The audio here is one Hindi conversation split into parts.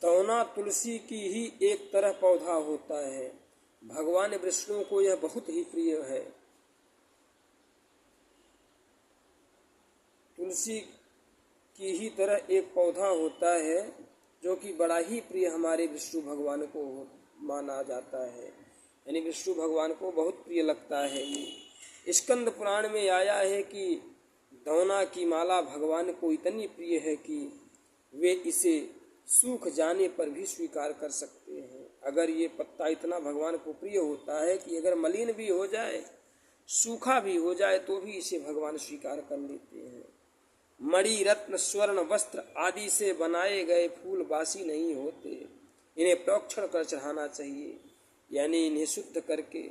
दौना तुलसी की ही एक तरह पौधा होता है। भगवान विष्णु को यह बहुत ही प्रिय है। तुलसी की ही तरह एक पौधा होता है जो कि बड़ा ही प्रिय हमारे विष्णु भगवान को माना जाता है, यानी विष्णु भगवान को बहुत प्रिय लगता है। ये स्कंद पुराण में आया है कि दौना की माला भगवान को इतनी प्रिय है कि वे इसे सूख जाने पर भी स्वीकार कर सकते हैं। अगर ये पत्ता इतना भगवान को प्रिय होता है कि अगर मलिन भी हो जाए, सूखा भी हो जाए, तो भी इसे भगवान स्वीकार कर लेते हैं। मणि रत्न स्वर्ण वस्त्र आदि से बनाए गए फूल बासी नहीं होते, इन्हें प्रोक्षण कर चढ़ाना चाहिए, यानी इन्हें शुद्ध करके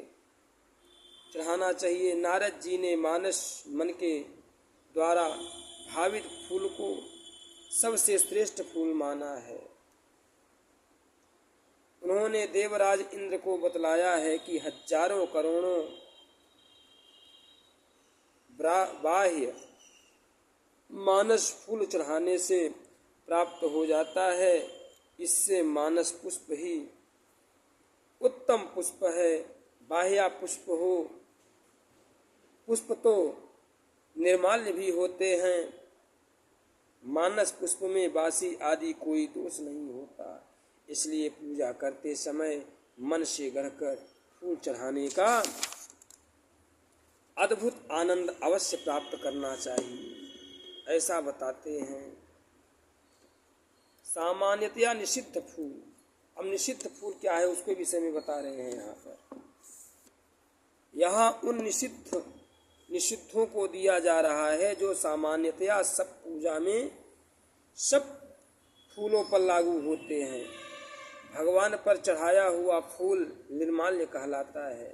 चढ़ाना चाहिए। नारद जी ने मानस मन के द्वारा भावित फूल को सबसे श्रेष्ठ फूल माना है। उन्होंने देवराज इंद्र को बतलाया है कि हजारों करोड़ों बाह्य मानस फूल चढ़ाने से प्राप्त हो जाता है। इससे मानस पुष्प ही उत्तम पुष्प है। बाह्य पुष्प हो, पुष्प तो निर्माल्य भी होते हैं। मानस पुष्प में बासी आदि कोई दोष नहीं होता। इसलिए पूजा करते समय मन से गढ़कर फूल चढ़ाने का अद्भुत आनंद अवश्य प्राप्त करना चाहिए, ऐसा बताते हैं। सामान्यतया निषिद्ध फूल, अब निषिद्ध फूल क्या है उसके विषय में बता रहे हैं यहाँ पर। यहाँ उन निषिद्धों को दिया जा रहा है जो सामान्यतया सब पूजा में सब फूलों पर लागू होते हैं। भगवान पर चढ़ाया हुआ फूल निर्माल्य कहलाता है।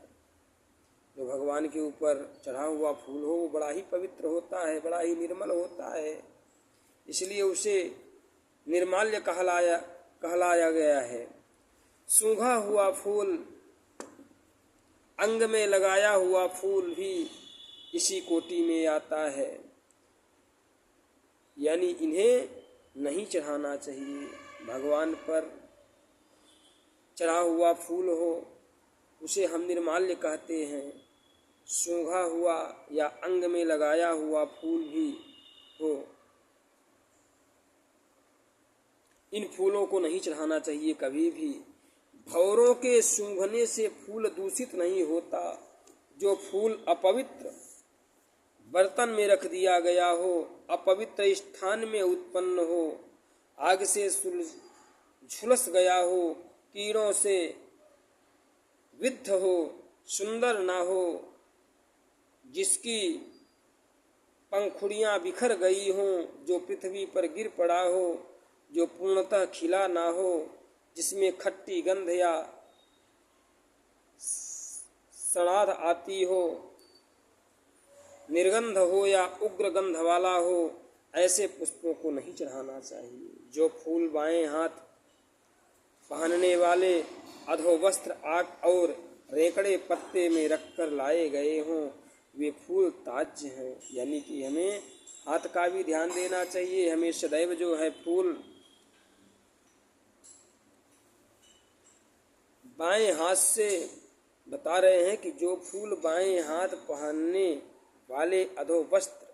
जो भगवान के ऊपर चढ़ा हुआ फूल हो वो बड़ा ही पवित्र होता है, बड़ा ही निर्मल होता है, इसलिए उसे निर्माल्य कहलाया गया है। सूंघा हुआ फूल, अंग में लगाया हुआ फूल भी इसी कोटि में आता है, यानी इन्हें नहीं चढ़ाना चाहिए। भगवान पर चढ़ा हुआ फूल हो उसे हम निर्माल्य कहते हैं। सूंघा हुआ या अंग में लगाया हुआ फूल भी हो, इन फूलों को नहीं चढ़ाना चाहिए कभी भी। भौरों के सूंघने से फूल दूषित नहीं होता। जो फूल अपवित्र बर्तन में रख दिया गया हो, अपवित्र स्थान में उत्पन्न हो, आग से झुलस गया हो, कीड़ों से विद्ध हो, सुंदर ना हो, जिसकी पंखुड़ियां बिखर गई हों, जो पृथ्वी पर गिर पड़ा हो, जो पूर्णतः खिला ना हो, जिसमें खट्टी गंध या सड़ाध आती हो, निर्गंध हो या उग्र गंध वाला हो, ऐसे पुष्पों को नहीं चढ़ाना चाहिए। जो फूल बाएं हाथ पहनने वाले अधोवस्त्र आग और रेकड़े पत्ते में रखकर लाए गए हों, वे फूल ताज्य हैं, यानी कि हमें हाथ का भी ध्यान देना चाहिए। हमें सदैव जो है फूल बाएं हाथ से बता रहे हैं कि जो फूल बाएं हाथ पहनने वाले अधोवस्त्र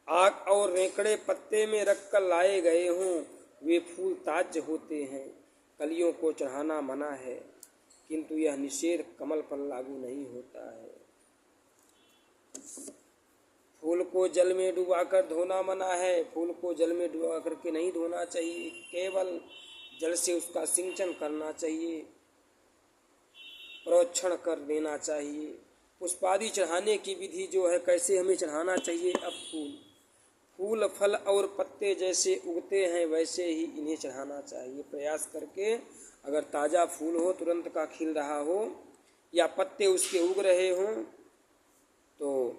आग और रेकड़े पत्ते में रखकर लाए गए हों, वे फूल ताज्य होते हैं। कलियों को चढ़ाना मना है, किंतु यह निषेध कमल पर लागू नहीं होता है। फूल को जल में डुबाकर धोना मना है। फूल को जल में डुबा करके नहीं धोना चाहिए, केवल जल से उसका सिंचन करना चाहिए, प्रोक्षण कर देना चाहिए। पुष्पादि चढ़ाने की विधि जो है, कैसे हमें चढ़ाना चाहिए। अब फूल फल और पत्ते जैसे उगते हैं वैसे ही इन्हें चढ़ाना चाहिए। प्रयास करके अगर ताज़ा फूल हो, तुरंत का खिल रहा हो, या पत्ते उसके उग रहे हों, तो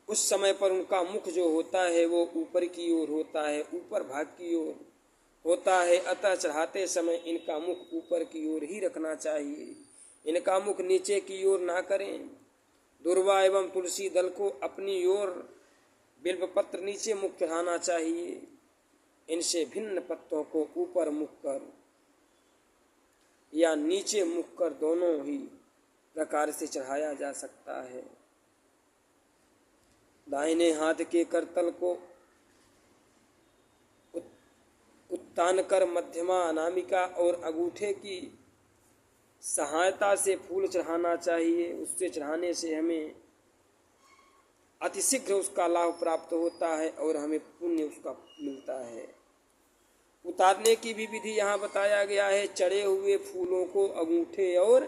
उस समय पर उनका मुख जो होता है वो ऊपर की ओर होता है, ऊपर भाग की ओर होता है। अतः चढ़ाते समय इनका मुख ऊपर की ओर ही रखना चाहिए, इनका मुख नीचे की ओर ना करें। दुर्वा एवं तुलसी दल को अपनी ओर, बिल्व पत्र नीचे मुख चढ़ाना चाहिए। इनसे भिन्न पत्तों को ऊपर मुख कर या नीचे मुख कर दोनों ही प्रकार से चढ़ाया जा सकता है। दाहिने हाथ के करतल को उत्तान कर मध्यमा अनामिका और अंगूठे की सहायता से फूल चढ़ाना चाहिए। उससे चढ़ाने से हमें अतिशीघ्र उसका लाभ प्राप्त होता है और हमें पुण्य उसका मिलता है। उतारने की भी विधि यहाँ बताया गया है। चढ़े हुए फूलों को अंगूठे और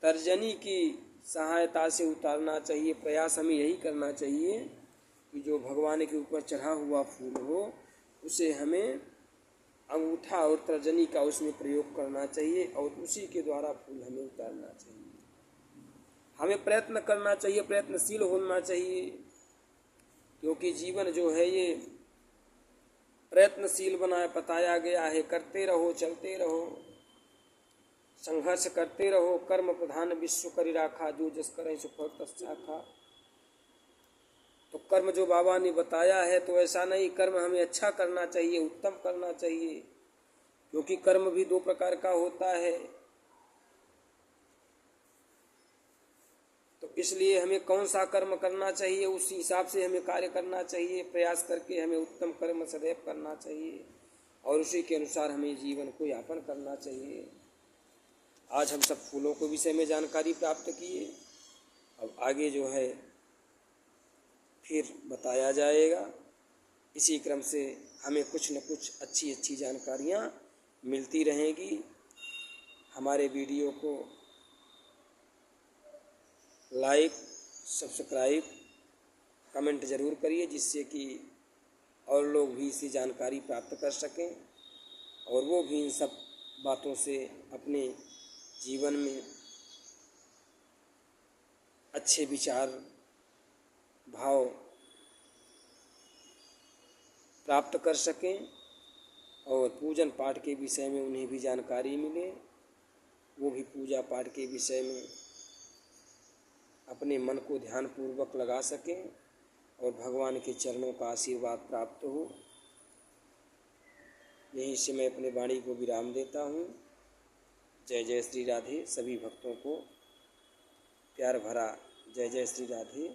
तर्जनी की सहायता से उतारना चाहिए। प्रयास हमें यही करना चाहिए कि जो भगवान के ऊपर चढ़ा हुआ फूल हो उसे हमें अंगूठा और तर्जनी का उसमें प्रयोग करना चाहिए और उसी के द्वारा फूल हमें उतारना चाहिए। हमें प्रयत्न करना चाहिए, प्रयत्नशील होना चाहिए, क्योंकि जीवन जो है ये प्रयत्नशील बताया गया है। करते रहो, चलते रहो, संघर्ष करते रहो। कर्म प्रधान विश्व करि राखा, जो जस करै सो फल तस चाखा। तो कर्म जो बाबा ने बताया है तो ऐसा नहीं, कर्म हमें अच्छा करना चाहिए, उत्तम करना चाहिए, क्योंकि कर्म भी दो प्रकार का होता है। तो इसलिए हमें कौन सा कर्म करना चाहिए उसी हिसाब से हमें कार्य करना चाहिए। प्रयास करके हमें उत्तम कर्म सदैव करना चाहिए और उसी के अनुसार हमें जीवन को यापन करना चाहिए। आज हम सब फूलों के विषय में जानकारी प्राप्त किए। अब आगे जो है फिर बताया जाएगा। इसी क्रम से हमें कुछ न कुछ अच्छी अच्छी जानकारियाँ मिलती रहेंगी। हमारे वीडियो को लाइक, सब्सक्राइब, कमेंट ज़रूर करिए, जिससे कि और लोग भी इसी जानकारी प्राप्त कर सकें और वो भी इन सब बातों से अपने जीवन में अच्छे विचार भाव प्राप्त कर सकें और पूजन पाठ के विषय में उन्हें भी जानकारी मिले। वो भी पूजा पाठ के विषय में अपने मन को ध्यानपूर्वक लगा सकें और भगवान के चरणों का आशीर्वाद प्राप्त हो। यहीं से मैं अपने वाणी को विराम देता हूँ। जय जय श्री राधे। सभी भक्तों को प्यार भरा जय जय श्री राधे।